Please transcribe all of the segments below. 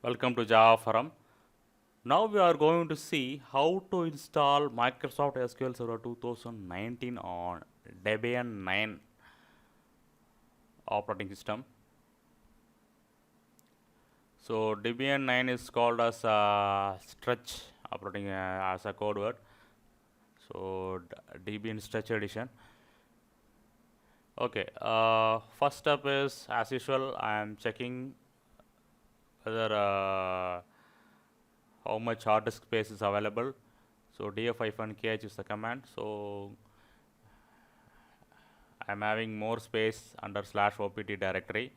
Welcome to Java Forum. Now we are going to see how to install Microsoft SQL Server 2019 on Debian 9 operating system. So Debian 9 is called as a stretch operating as a code word. So Debian stretch edition. Okay, first step is, as usual, I am checking whether how much hard disk space is available. So df-kh is the command. So I'm having more space under /opt directory.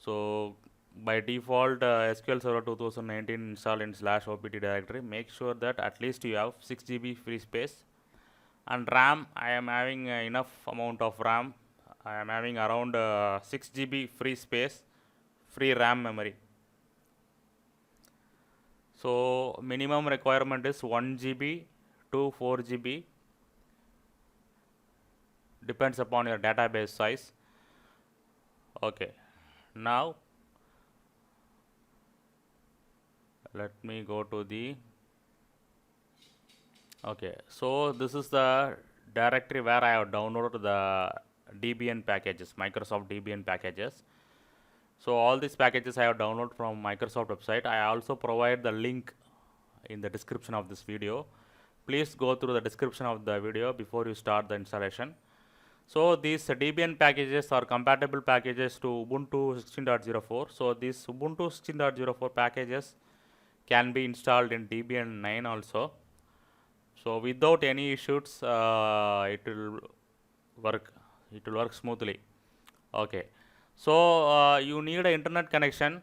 So by default, SQL Server 2019 installed in /opt directory. Make sure that at least you have 6 GB free space. And RAM, I am having enough amount of RAM. I am having around 6 GB free space, free RAM memory. So minimum requirement is 1 GB to 4 GB. Depends upon your database size. Okay, now let me go to the so this is the directory where I have downloaded the Debian packages, Microsoft Debian packages. So all these packages I have downloaded from Microsoft website. I also provide the link in the description of this video. Please go through the description of the video before you start the installation. So these Debian packages are compatible packages to Ubuntu 16.04. So these Ubuntu 16.04 packages can be installed in Debian 9 also. So without any issues, it will work. It will work smoothly. Okay. So you need an internet connection.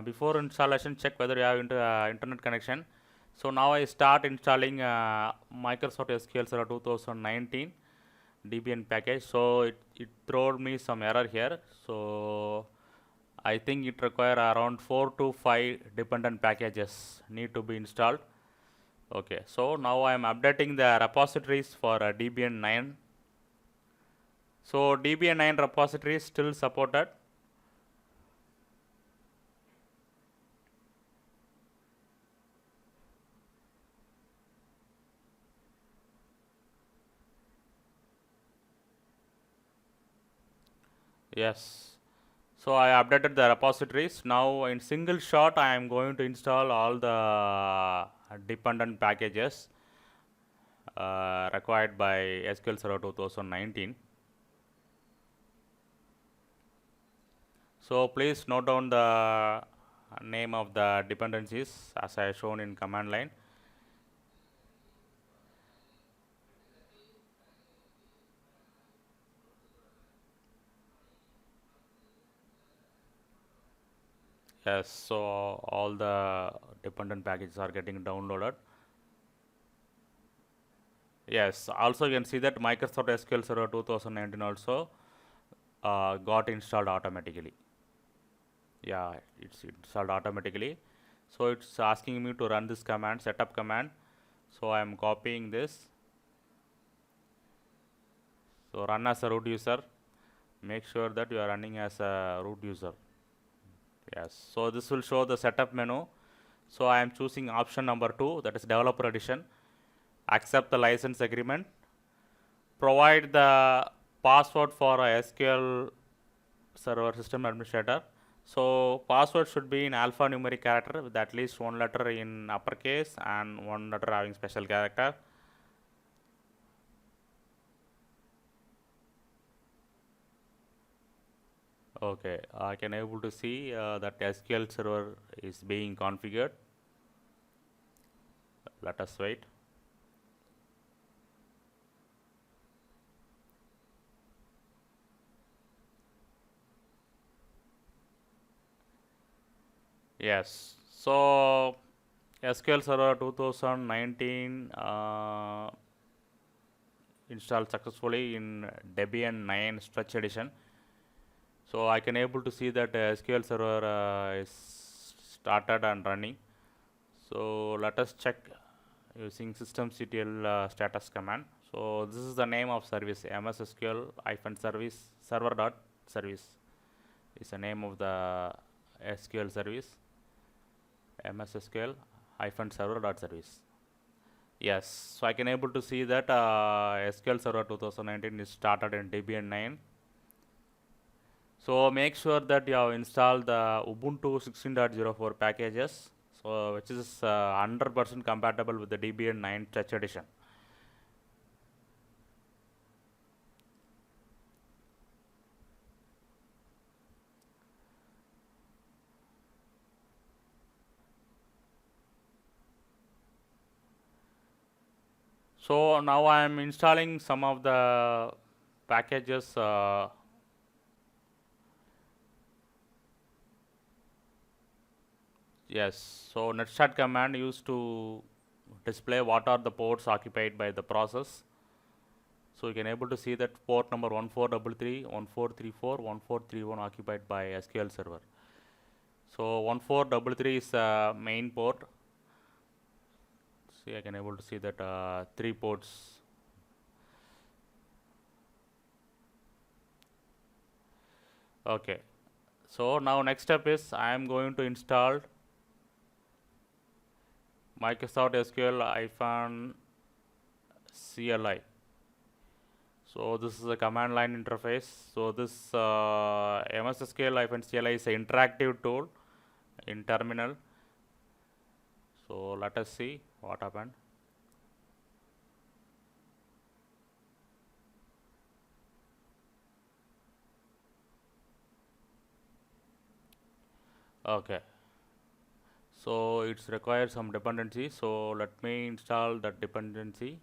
Before installation, check whether you have internet connection. So now I start installing Microsoft SQL Server 2019 Debian package. So it threw me some error here. So I think it require around 4 to 5 dependent packages need to be installed. Okay, so now I am updating the repositories for Debian 9. So Debian 9 repository is still supported. Yes. So I updated the repositories. Now in single shot I am going to install all the dependent packages required by SQL Server 2019. So please note down the name of the dependencies as I have shown in command line. Yes, so all the dependent packages are getting downloaded. Yes, also you can see that Microsoft SQL Server 2019 also got installed automatically. Yeah, it's installed automatically. So it's asking me to run this command, setup command. So I am copying this. So run as a root user. Make sure that you are running as a root user. Yes, so this will show the setup menu. So I am choosing option number 2, that is developer edition. Accept the license agreement. Provide the password for a SQL Server system administrator. So password should be in alphanumeric character with at least one letter in uppercase and one letter having special character. Okay, I can able to see that SQL Server is being configured. Let us wait. Yes, so SQL Server 2019 installed successfully in Debian 9 stretch edition. So I can able to see that SQL Server is started and running. So let us check using systemctl status command. So this is the name of service, mssql-service server.service is the name of the SQL service, MSSQL -server.service. Yes, so I can able to see that SQL Server 2019 is started in Debian 9. So make sure that you have installed the Ubuntu 16.04 packages, so which is 100% compatible with the Debian 9 Touch Edition. So now I am installing some of the packages. Yes, so netstart command used to display what are the ports occupied by the process. So you can able to see that port number 1433, 1434, 1431 occupied by SQL Server. So 1433 is main port. See, I can able to see that 3 ports. Okay. So now next step is I am going to install Microsoft SQL-CLI. So this is a command line interface. So this MSSQL-CLI is an interactive tool in terminal. So let us see what happened. Okay. So it's requires some dependency. So let me install that dependency.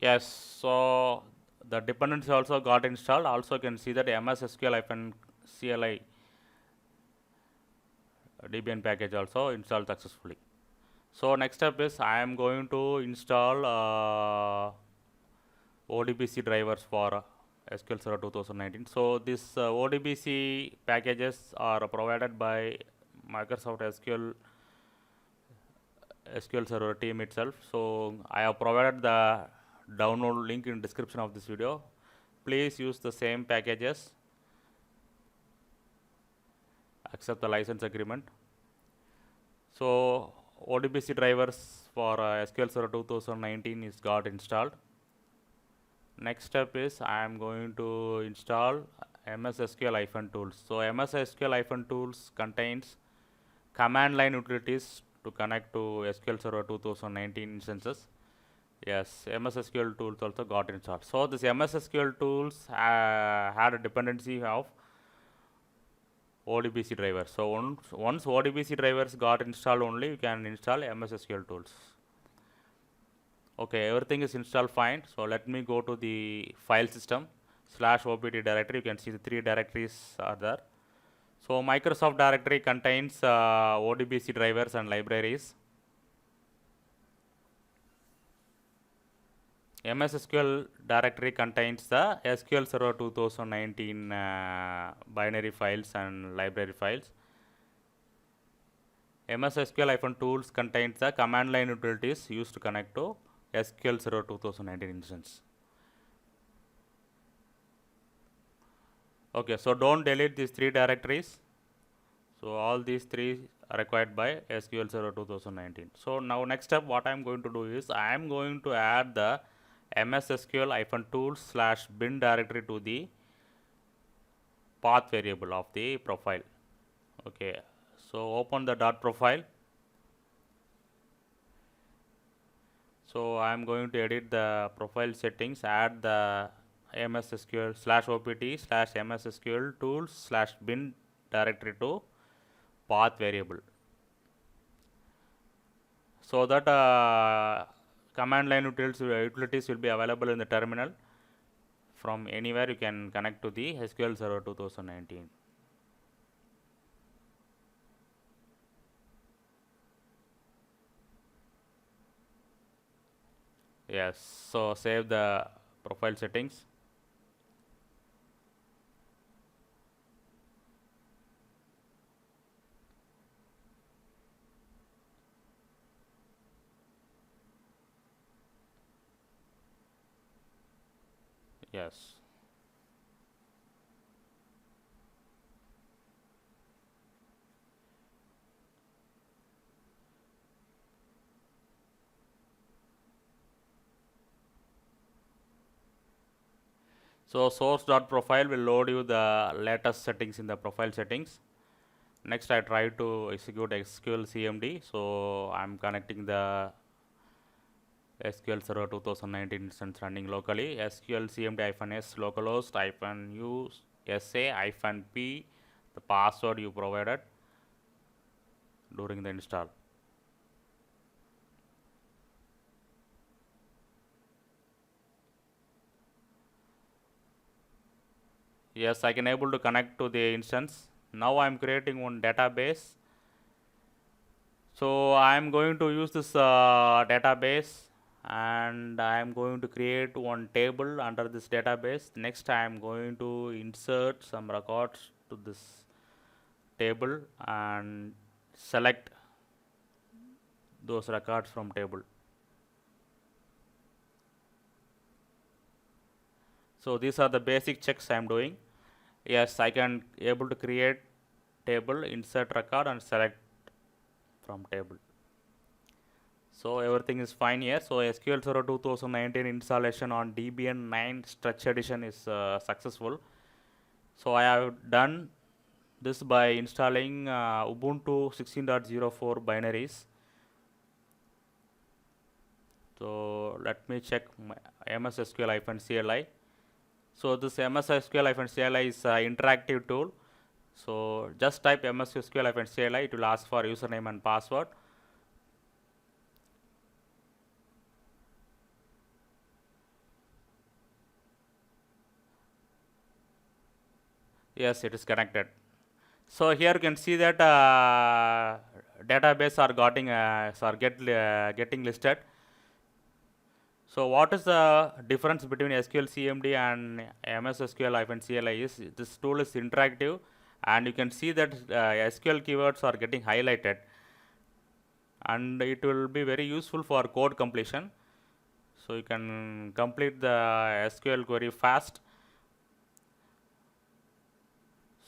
Yes, so the dependency also got installed. Also you can see that MSSQL-CLI Debian package also installed successfully. So next step is I am going to install ODBC drivers for SQL Server 2019. So this ODBC packages are provided by Microsoft SQL Server team itself. So I have provided the download link in description of this video. Please use the same packages, accept the license agreement. So ODBC drivers for SQL Server 2019 is got installed. Next step is I am going to install MSSQL-tools. So MSSQL-tools contains command line utilities to connect to SQL Server 2019 instances. Yes, MSSQL tools also got installed. So this MSSQL tools had a dependency of ODBC drivers. So once ODBC drivers got installed, only you can install MSSQL tools. Okay, everything is installed fine. So let me go to the file system /opt directory. You can see the 3 directories are there. So Microsoft directory contains ODBC drivers and libraries. MSSQL directory contains the SQL Server 2019 binary files and library files. MSSQL-tools contains the command line utilities used to connect to SQL Server 2019 instance. Okay, so don't delete these 3 directories. So all these 3 are required by SQL Server 2019. So now next step what I am going to do is I am going to add the MSSQL-tools/bin directory to the path variable of the profile. Okay, so open the .profile. So I am going to edit the profile settings, add the MSSQL/opt/MSSQL tools/bin directory to path variable, so that command line utilities will be available in the terminal. From anywhere you can connect to the SQL Server 2019. Yes, so save the profile settings. Yes. So source.profile will load you the latest settings in the profile settings. Next, I try to execute SQL CMD. So I'm connecting the SQL Server 2019 instance running locally. SQL CMD-S localhost-u SA-p, the password you provided during the install. Yes, I can able to connect to the instance. Now I'm creating one database. So I'm going to use this database, and I'm going to create one table under this database. Next, I'm going to insert some records to this table and select those records from table. So these are the basic checks I'm doing. Yes, I can able to create table, insert record, and select from table. So everything is fine here. So SQL Server 2019 installation on Debian 9 Stretch Edition is successful. So I have done this by installing Ubuntu 16.04 binaries. So let me check my MS SQL-CLI. So this MS SQL-CLI is an interactive tool. So just type MS SQL-CLI, it will ask for username and password. Yes, it is connected. So here you can see that database getting listed. So what is the difference between SQL CMD and MS SQL-CLI is this tool is interactive, and you can see that SQL keywords are getting highlighted, and it will be very useful for code completion. So you can complete the SQL query fast.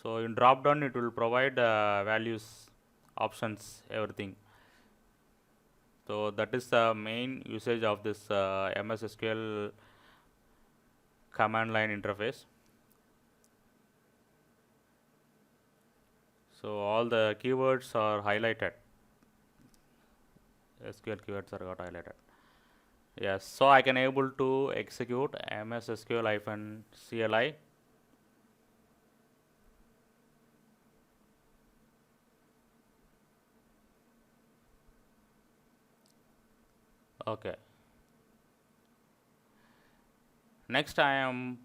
So in drop down it will provide values, options, everything. So that is the main usage of this MS SQL command line interface. So all the keywords are highlighted. SQL keywords are got highlighted. Yes, so I can able to execute MS SQL-CLI. Okay. Next, I am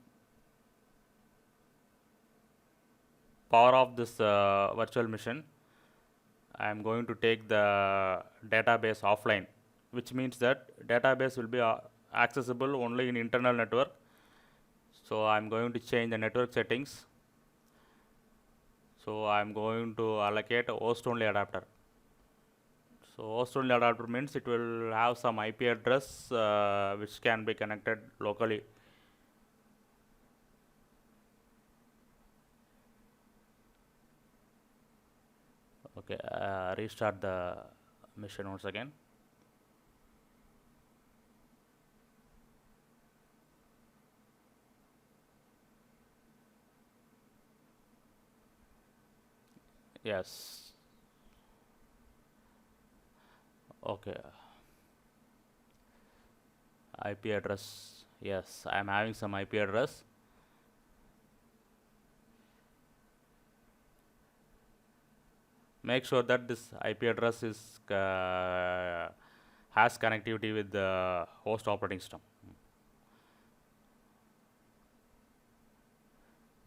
power off this virtual machine. I am going to take the database offline, which means that database will be accessible only in internal network. So I'm going to change the network settings. So I'm going to allocate a host only adapter. So host only adapter means it will have some IP address which can be connected locally. Okay, restart the machine once again. Yes. Okay. IP address. Yes, I am having some IP address. Make sure that this IP address is has connectivity with the host operating system.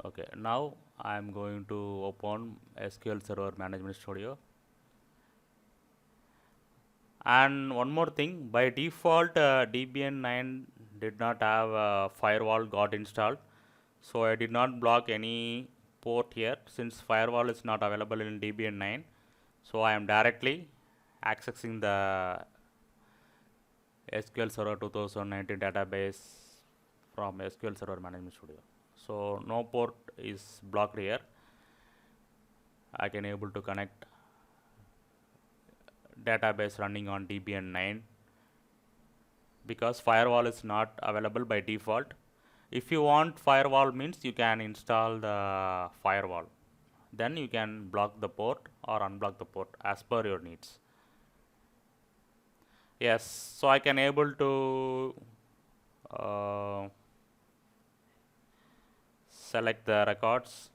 Okay, now I am going to open SQL Server Management Studio. And one more thing, by default, Debian 9 did not have firewall got installed, so I did not block any port here since firewall is not available in Debian 9. So I am directly accessing the SQL Server 2019 database from SQL Server Management Studio. So no port is blocked here. I can able to connect database running on Debian 9 because firewall is not available by default. If you want firewall means you can install the firewall. Then you can block the port or unblock the port as per your needs. Yes, so I can able to select the records.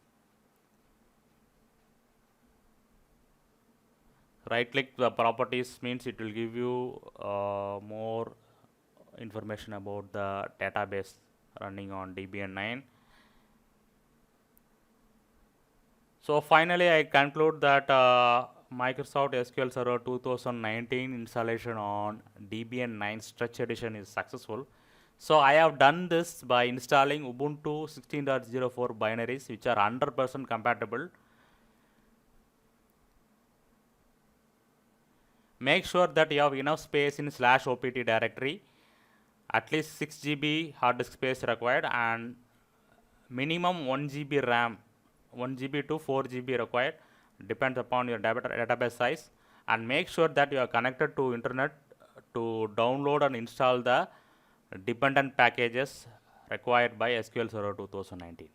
Right click the properties means it will give you more information about the database running on Debian 9. So finally I conclude that Microsoft SQL Server 2019 installation on Debian 9 Stretch Edition is successful. So I have done this by installing Ubuntu 16.04 binaries which are 100% compatible. Make sure that you have enough space in /opt directory, at least 6 GB hard disk space required, and minimum 1 GB RAM, 1 GB to 4 GB required, depends upon your database size. And make sure that you are connected to internet to download and install the dependent packages required by SQL Server 2019.